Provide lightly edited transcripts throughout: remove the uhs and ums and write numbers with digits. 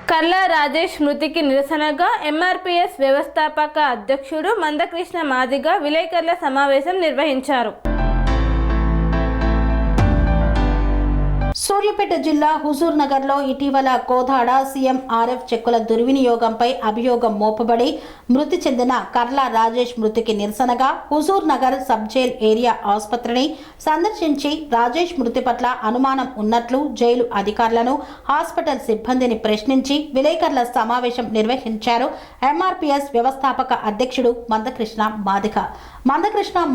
కర్ల రాజేష్ మృతికి నిరసనగా ఎంఆర్పీఎస్ వ్యవస్థాపక అధ్యక్షుడు మందకృష్ణ మాదిగ విలేకరుల సమావేశం నిర్వహించారు. సూర్యాపేట జిల్లా హుజూర్ నగర్లో ఇటీవల కోదాడ సీఎంఆర్ఎఫ్ చెక్కుల దుర్వినియోగంపై అభియోగం మోపబడి మృతి చెందిన కర్ల రాజేష్ మృతికి నిరసనగా Huzur Nagar sub jail area ఆసుపత్రిని సందర్శించి రాజేష్ మృతి పట్ల అనుమానం ఉన్నట్లు జైలు అధికారులను హాస్పిటల్ సిబ్బందిని ప్రశ్నించి విలేకరుల సమావేశం నిర్వహించారు. ఎంఆర్పీఎస్ వ్యవస్థాపక అధ్యక్షుడు మందకృష్ణ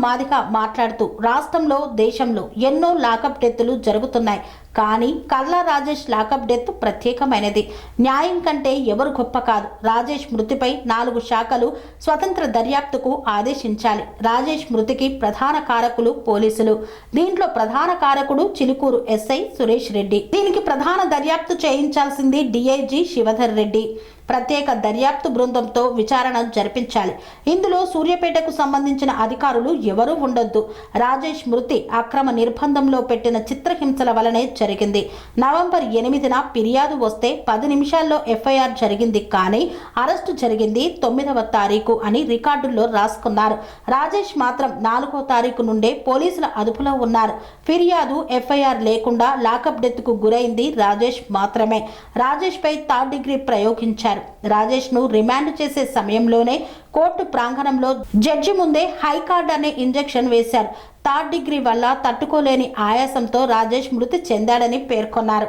మాదిగ మాట్లాడుతూ రాష్ట్రంలో దేశంలో ఎన్నో లాకప్ డెత్తులు జరుగుతున్నాయి. కానీ కర్ల రాజేష్ లాకప్ డెత్ ప్రత్యేకమైనది. న్యాయం కంటే ఎవరు గొప్ప కాదు. రాజేష్ మృతిపై 4 శాఖలు స్వతంత్ర దర్యాప్తుకు ఆదేశించాలి. రాజేష్ మృతికి ప్రధాన కారకులు పోలీసులు. దీంట్లో ప్రధాన కారకుడు చిలుకూరు ఎస్ఐ సురేష్ రెడ్డి. దీనికి ప్రధాన దర్యాప్తు చేయించాల్సింది డీఐజీ శివధర్ రెడ్డి. ప్రత్యేక దర్యాప్తు బృందంతో విచారణ జరిపించాలి. ఇందులో సూర్యాపేటకు సంబంధించిన అధికారులు ఎవరూ ఉండొద్దు. రాజేష్ మృతి అక్రమ నిర్బంధంలో పెట్టిన చిత్రహింసల వలనే జరిగింది. నవంబర్ 8న ఫిర్యాదు వస్తే 10 నిమిషాల్లో ఎఫ్ఐఆర్ జరిగింది. కానీ అరెస్టు జరిగింది 9వ తారీఖు అని రికార్డుల్లో రాసుకున్నారు. రాజేష్ మాత్రం 4వ తారీఖు నుండే పోలీసుల అదుపులో ఉన్నారు. ఫిర్యాదు ఎఫ్ఐఆర్ లేకుండా లాకప్ డెత్కు గురైంది రాజేష్ మాత్రమే. రాజేష్ పై 3rd డిగ్రీ ప్రయోగించారు. రాజేష్ ను రిమాండ్ చేసే సమయంలోనే కోర్టు ప్రాంగణంలో జడ్జి ముందే హైకార్డ్ అనే ఇంజెక్షన్ వేశారు. 3rd డిగ్రీ వల్ల తట్టుకోలేని ఆయాసంతో రాజేష్ మృతి చెందాడని పేర్కొన్నారు.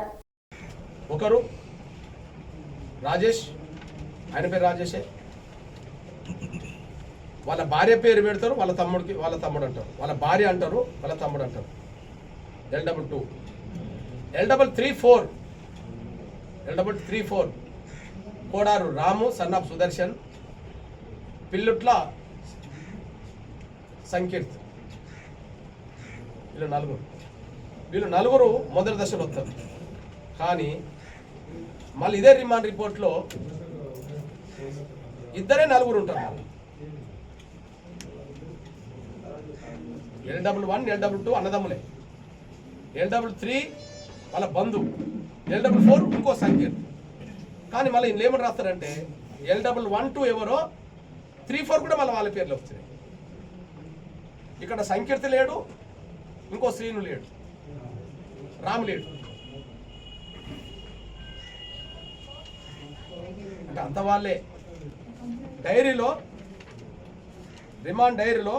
ఒకరు రాజేష్, ఆయన పేరు రాజేషే. వాళ్ళ భార్య పేరు పెడతారు, వాళ్ళ తమ్ముడు అంటారు. వాళ్ళ భార్య అంటారు, వాళ్ళ తమ్ముడు అంటారు. L234 Kodaru Ramu son of Sudarshan, Pillutla Sankeerth. వీళ్ళు నలుగురు మొదటి దశలో వస్తారు. కానీ మళ్ళీ ఇదే రిమాండ్ రిపోర్ట్లో ఇద్దరే 4 ఉంటారు. L11, L22 అన్నదమ్ములే. L33 వాళ్ళ బంధువు. L44 ఇంకో సంకీర్త్. కానీ మళ్ళీ ఇందులో ఏమని రాస్తారంటే L112 ఎవరో 34 కూడా మళ్ళీ వాళ్ళ పేర్లు వస్తున్నాయి. ఇక్కడ సంకీర్తి లేడు, ఇంకో శ్రీను లేడు, రాము లేడు. అంటే అంత వాళ్ళే. రిమాండ్ డైరీలో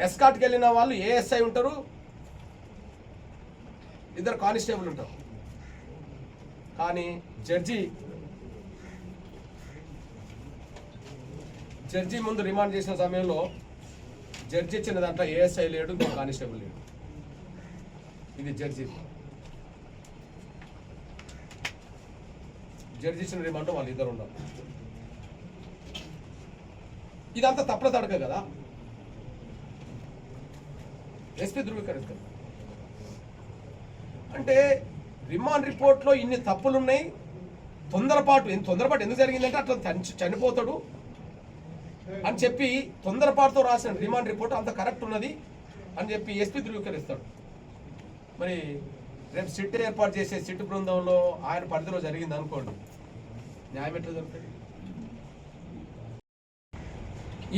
ఎస్కాట్కి వెళ్ళిన వాళ్ళు ఏఎస్ఐ ఉంటారు, 2 కానిస్టేబుల్ ఉంటారు. కానీ జడ్జి ముందు రిమాండ్ చేసిన సమయంలో జడ్జి ఇచ్చిన దాంట్లో ఏఎస్ఐ లేడు, ఇంకో కానిస్టేబుల్ లేడు. ఇది జడ్జి ఇచ్చిన రిమాండ్ వాళ్ళు 2 ఉన్నారు. ఇదంతా తప్పుల తడక కదా. ఎస్పీ ధృవీకరిస్తారు. అంటే రిమాండ్ రిపోర్ట్లో ఇన్ని తప్పులున్నాయి. తొందరపాటు ఎందుకు జరిగిందంటే అట్లా చనిపోతాడు అని చెప్పి తొందరపాటుతో రాసిన రిమాండ్ రిపోర్ట్ అంత కరెక్ట్ ఉన్నది అని చెప్పి ఎస్పీ ధృవీకరిస్తాడు. మరి రేపు సిట్ ఏర్పాటు చేసే సిట్ బృందంలో ఆయన పరిధిలో జరిగింది అనుకోండి, న్యాయం ఎట్లా జరుగుతుంది?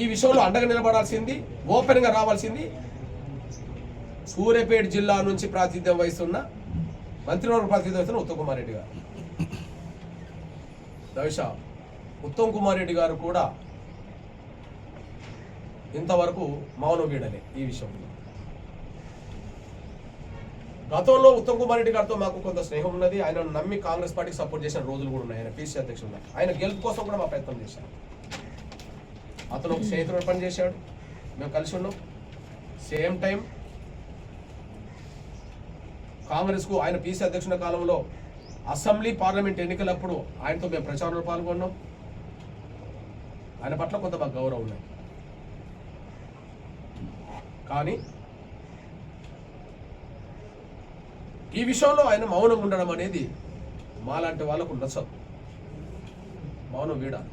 ఈ విషయంలో అండగా నిలబడాల్సింది, ఓపెన్గా రావాల్సింది సూర్యాపేట జిల్లా నుంచి ప్రాతినిధ్యం వహిస్తున్న మంత్రివర్గ ప్రాతినిధ్యం వహిస్తున్న ఉత్తమ్ కుమార్ రెడ్డి గారు. బహుశా ఉత్తమ్ కుమార్ రెడ్డి గారు కూడా ఇంతవరకు మౌనం వీడలే ఈ విషయంలో. గతంలో ఉత్తమ్ కుమార్ రెడ్డి గారితో మాకు కొంత స్నేహం ఉన్నది. ఆయన నమ్మి కాంగ్రెస్ పార్టీకి సపోర్ట్ చేసిన రోజులు కూడా ఉన్నాయి. ఆయన పిసిసి అధ్యక్షుడు ఉన్నారు. ఆయన గెలుపు కోసం కూడా మా ప్రయత్నం చేశారు. అతను ఒక స్నేహితుడు పని చేశాడు, మేము కలిసి ఉన్నాం. సేమ్ టైం కాంగ్రెస్కు ఆయన పిసిసి అధ్యక్షుల కాలంలో అసెంబ్లీ పార్లమెంట్ ఎన్నికలప్పుడు ఆయనతో మేము ప్రచారంలో పాల్గొన్నాం. ఆయన పట్ల కొంత మాకు గౌరవం ఉన్నాయి. కానీ ఈ విషయంలో ఆయన మౌనం ఉండడం అనేది మాలాంటి వాళ్ళకు నచ్చదు. మౌనం వీడాలి.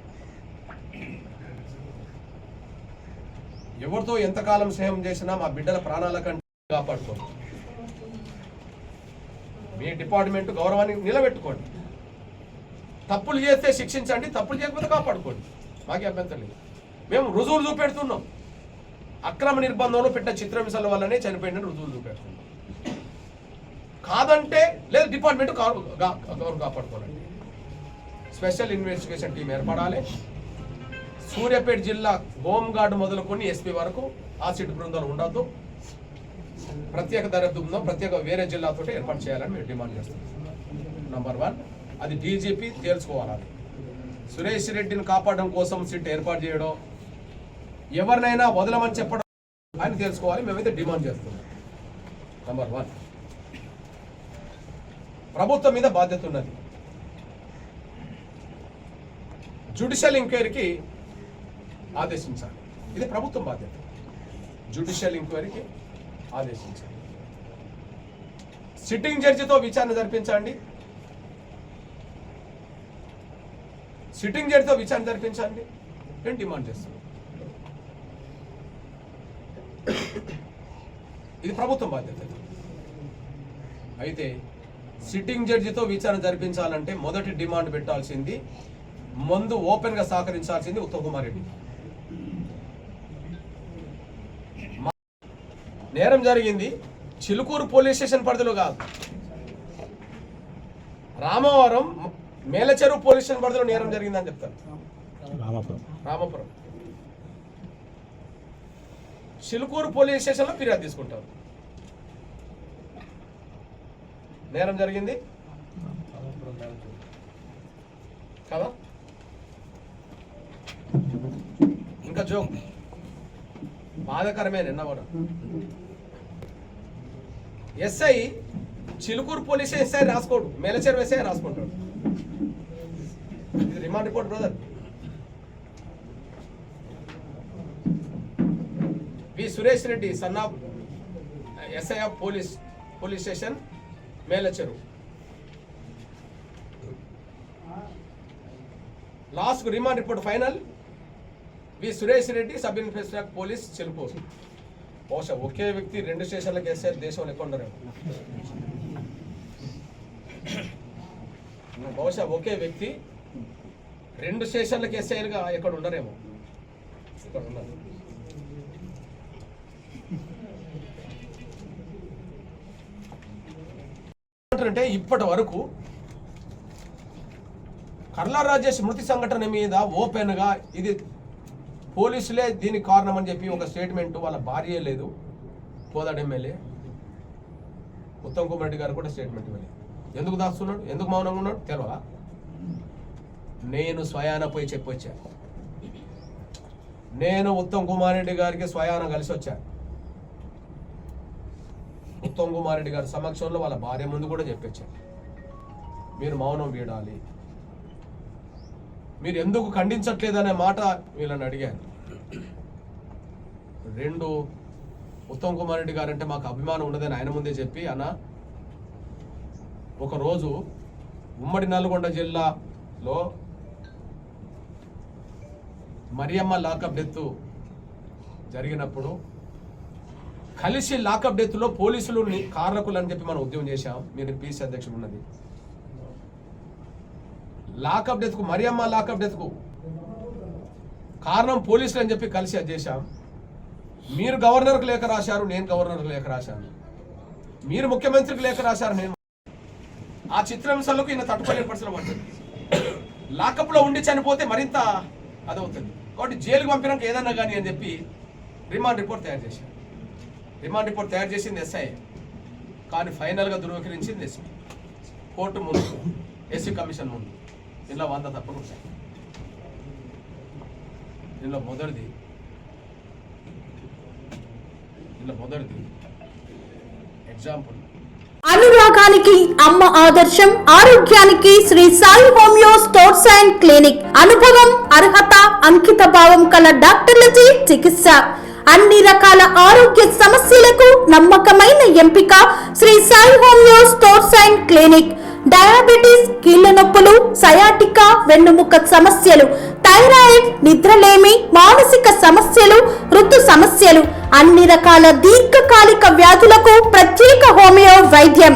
ఎవరితో ఎంతకాలం స్నేహం చేసినా మా బిడ్డల ప్రాణాల కంటే కాపాడుకోండి. మీ డిపార్ట్మెంట్ గౌరవాన్ని నిలబెట్టుకోండి. తప్పులు చేస్తే శిక్షించండి, తప్పులు చేయకపోతే కాపాడుకోండి, మాకే అభ్యంతరం లేదు. మేము రుజువులు చూపెడుతున్నాం. అక్రమ నిర్బంధంలో పెట్టిన చిత్రహింసల వల్లనే చనిపోయిన రుజువులు చూపెడుతున్నాం. కాదంటే లేదు డిపార్ట్మెంట్ కాపాడుకోవాలండి. స్పెషల్ ఇన్వెస్టిగేషన్ టీం ఏర్పడాలి. సూర్యాపేట జిల్లా హోంగార్డు మొదలుకొని ఎస్పీ వరకు ఆ సిట్ బృందాలు ఉండద్దు. ప్రత్యేక దర్యాప్తు బృందం ప్రత్యేక వేరే జిల్లాతో ఏర్పాటు చేయాలని మేము డిమాండ్ చేస్తున్నాం. నంబర్ 1 అది డీజీపీ తేల్చుకోవాలి. సురేష్ రెడ్డిని కాపాడడం కోసం సిట్ ఏర్పాటు చేయడం, ఎవరినైనా వదలమని చెప్పడం అని తెలుసుకోవాలి. మేమైతే డిమాండ్ చేస్తున్నాం. నంబర్ 1 ప్రభుత్వం మీద బాధ్యత ఉన్నది. జ్యుడిషియల్ ఎంక్వైరీకి ఆదేశించాలి. ఇది ప్రభుత్వం బాధ్యత. జ్యుడిషియల్ ఎంక్వైరీకి ఆదేశించాలి. సిట్టింగ్ జడ్జితో విచారణ జరిపించండి. సిట్టింగ్ జడ్జితో విచారణ జరిపించండి నేను డిమాండ్ చేస్తున్నాను. ఇది ప్రభుత్వం బాధ్యత. అయితే సిట్టింగ్ జడ్జితో విచారణ జరిపించాలంటే మొదటి డిమాండ్ పెట్టాల్సింది, ముందు ఓపెన్ గా సహకరించాల్సింది ఉత్తమ్ కుమార్ రెడ్డి. నేరం జరిగింది చిలుకూరు పోలీస్ స్టేషన్ పరిధిలో కాదు, రామవరం మేలచెరువు పోలీస్ స్టేషన్ పరిధిలో నేరం జరిగిందని చెప్తారు. రామపురం చిలుకూరు పోలీస్ స్టేషన్లో ఫిర్యాదు తీసుకుంటారు. నేరం జరిగింది కదా. ఇంకా జోక్ బాధాకరమే. నిన్న కూడా ఎస్ఐ చిలుకూరు పోలీస్ ఎస్ఐ రాసుకోడు, మేలచెరువు ఎస్ఐ రాసుకుంటాడు. ఇది remand report brother. V Suresh Reddy son of SI of police station Melacheruvu. Last remand report final V Suresh Reddy sub inspector of police Chilukuru. బహుశా ఒకే వ్యక్తి 2 స్టేషన్లకు ఎస్ఐ దేశంలో ఎక్కువ ఉండరు. బహుశా ఒకే వ్యక్తి 2 స్టేషన్లకు ఎస్ఐలుగా ఎక్కడ ఉండరేమో. ఇక్కడ ఉన్నారు. అంటే ఇప్పటి వరకు కర్లా రాజేష్ మృతి సంఘటన మీద ఓపెన్ గా ఇది పోలీసులే దీనికి కారణం అని చెప్పి ఒక స్టేట్మెంట్ వాళ్ళ భార్య లేదు, కోదాడ ఎమ్మెల్యే ఉత్తమ్ కుమార్ రెడ్డి గారు కూడా స్టేట్మెంట్ ఇవ్వలేదు. ఎందుకు దాస్తున్నాడు, ఎందుకు మౌనంగా ఉన్నాడు తెలవా. నేను స్వయాన పోయి చెప్పొచ్చా. నేను ఉత్తమ్ కుమార్ రెడ్డి గారికి స్వయాన కలిసి వచ్చా. ఉత్తమ్ కుమార్ రెడ్డి గారి సమక్షంలో వాళ్ళ భార్య ముందు కూడా చెప్పొచ్చా, మీరు మౌనం వీడాలి, మీరు ఎందుకు ఖండించట్లేదనే మాట వీళ్ళని అడిగాను. 2 ఉత్తమ్ కుమార్ రెడ్డి గారు అంటే మాకు అభిమానం ఉండదని ఆయన ముందే చెప్పి, అన్న ఒకరోజు ఉమ్మడి నల్గొండ జిల్లాలో మరియమ్మ లాకప్ డెత్ జరిగినప్పుడు కలిసి లాకప్ డెత్లో పోలీసులు కారకులు అని చెప్పి మనం ఉద్యమం చేశాం. మీరు పీసీ అధ్యక్షుడు ఉన్నది. లాకప్ డెత్కు మరియమ్మ లాకప్ డెత్కు కారణం పోలీసులు అని చెప్పి కలిసి అది చేశాం. మీరు గవర్నర్కి లేఖ రాశారు, నేను గవర్నర్కి లేఖ రాశాను. మీరు ముఖ్యమంత్రికి లేఖ రాశారు, నేను. ఆ చిత్రహింసలకు ఈయన తట్టుకోలేని పరిస్థితులు పడుతుంది. లాకప్లో ఉండి చనిపోతే మరింత అదవుతుంది. కాబట్టి జైలుకి పంపినాక ఏదన్నా కానీ అని చెప్పి రిమాండ్ రిపోర్ట్ తయారు చేశారు. రిమాండ్ రిపోర్ట్ తయారు చేసింది ఎస్ఐ, కానీ ఫైనల్గా ధృవీకరించింది ఎస్పీ. కోర్టు ముందు, ఎస్సీ కమిషన్ ముందు. ఇలా 100 తప్పులు ఉంటాయి. ఇందులో మొదటిది ఎగ్జాంపుల్. అనురాగానికి అమ్మ ఆదర్శం, ఆరోగ్యానికి Shri Sai homeo stores and clinic. అనుభవం, అర్హత, అంకిత భావం కల డాక్టర్లచే చికిత్స. అన్ని రకాల ఆరోగ్య సమస్యలకు నమ్మకమైన ఎంపిక Shri Sai homeo stores and clinic. Diabetes, కీళ్ల నొప్పులు, సయాటికా, వెన్నుముక్క సమస్యలు, థైరాయిడ్, నిద్రలేమి, మానసిక సమస్యలు, ఋతు సమస్యలు, అన్ని రకాల దీర్ఘకాలిక వ్యాధులకు ప్రత్యేక హోమియో వైద్యం.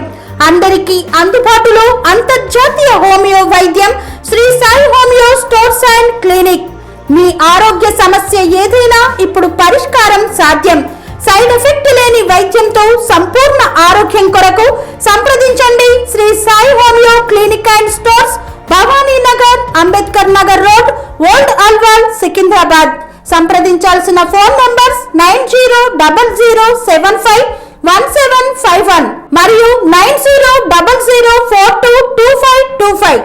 అందరికీ అందుబాటులో అంతర్జాతీయ హోమియో వైద్యం Shri Sai homeo stores and clinic. మీ ఆరోగ్య సమస్య ఏదైనా ఇప్పుడు పరిష్కారం సాధ్యం. సైడ్ ఎఫెక్ట్ లేని వైద్యంతో సంపూర్ణ ఆరోగ్యం కొరకు సంప్రదించండి Shri Sai homeo clinic and stores, Bhavani Nagar, Ambedkar Nagar road, old Alwal, Secunderabad. సంప్రదించాల్సిన ఫోన్ నంబర్స్ 9000751751 మరియు 9000422525.